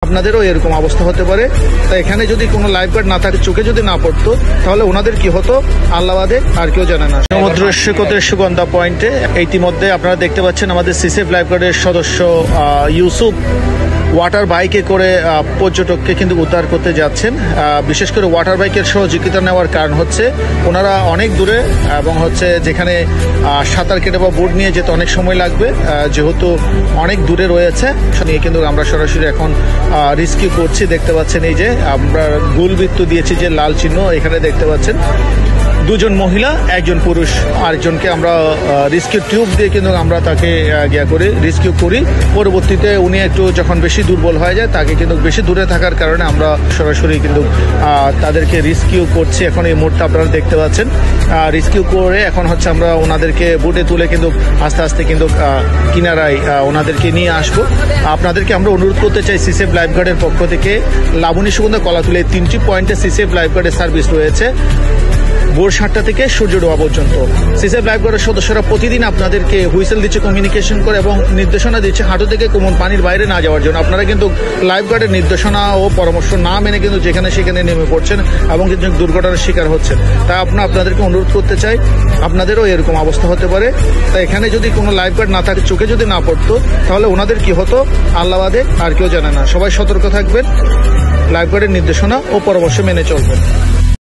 আপনাদেরও এরকম অবস্থা হতে পারে। তাই এখানে যদি কোনো লাইফ গার্ড না থাকে, চোখে যদি না পড়তো, তাহলে ওনাদের কি হতো আল্লাহ বাদে আর কেউ জানে না। সমুদ্র সৈকতের সুগন্ধা পয়েন্টে ইতিমধ্যে আপনারা দেখতে পাচ্ছেন আমাদের সিসেফ লাইফ গার্ডের সদস্য ইউসুফ ওয়াটার বাইকে করে পর্যটককে কিন্তু উদ্ধার করতে যাচ্ছেন। বিশেষ করে ওয়াটার বাইকের সহযোগিতা নেওয়ার কারণ হচ্ছে ওনারা অনেক দূরে এবং যেখানে সাঁতার কেটে বা বোট নিয়ে যেতে অনেক সময় লাগবে, যেহেতু অনেক দূরে রয়েছে নিয়ে কিন্তু আমরা সরাসরি এখন রেস্কিউ করছি। দেখতে পাচ্ছেন এই যে আমরা গোলবৃত্ত দিয়েছি, যে লাল চিহ্ন এখানে দেখতে পাচ্ছেন। দুজন মহিলা, একজন পুরুষ, আরেকজনকে আমরা রেস্কিউ টিউব দিয়ে কিন্তু আমরা তাকে রেস্কিউ করি। পরবর্তীতে উনি একটু যখন বেশি দুর্বল হয়ে যায়, তাকে কিন্তু বেশি দূরে থাকার কারণে আমরা সরাসরি কিন্তু তাদেরকে রেস্কিউ করছি। এখন এই মুহূর্তে আপনারা দেখতে পাচ্ছেন রেস্কিউ করে এখন আমরা ওনাদেরকে বোটে তুলে কিন্তু আস্তে আস্তে কিন্তু কিনারায় ওনাদেরকে নিয়ে আসবো। আপনাদেরকে আমরা অনুরোধ করতে চাই, সিসেফ লাইফ গার্ডের পক্ষ থেকে লাবণী সুগন্ধা কলাতুলে 3টি পয়েন্টে সিসেফ লাইফ গার্ডের সার্ভিস রয়েছে ভোর 7টা থেকে সূর্য ডোবা পর্যন্ত। সিসেফ লাইফ গার্ডের সদস্যরা প্রতিদিন আপনাদেরকে হুইসেল দিচ্ছে, কমিউনিকেশন করে এবং নির্দেশনা দিচ্ছে হাঁটু থেকে কোমর পানির বাইরে না যাওয়ার জন্য। আপনারা কিন্তু লাইফ গার্ডের নির্দেশনা ও পরামর্শ না মেনে কিন্তু যেখানে সেখানে নেমে পড়ছেন এবং কিন্তু দুর্ঘটনার শিকার হচ্ছেন। তাই আপনাদেরকে অনুরোধ করতে চাই, আপনাদেরও এরকম অবস্থা হতে পারে। তাই এখানে যদি কোনো লাইফ গার্ড না থাকে, চোখে যদি না পড়তো, তাহলে ওনাদের কি হতো আল্লাহ বাদে আর কেউ জানে না। সবাই সতর্ক থাকবেন, লাইফ গার্ডের নির্দেশনা ও পরামর্শ মেনে চলবেন।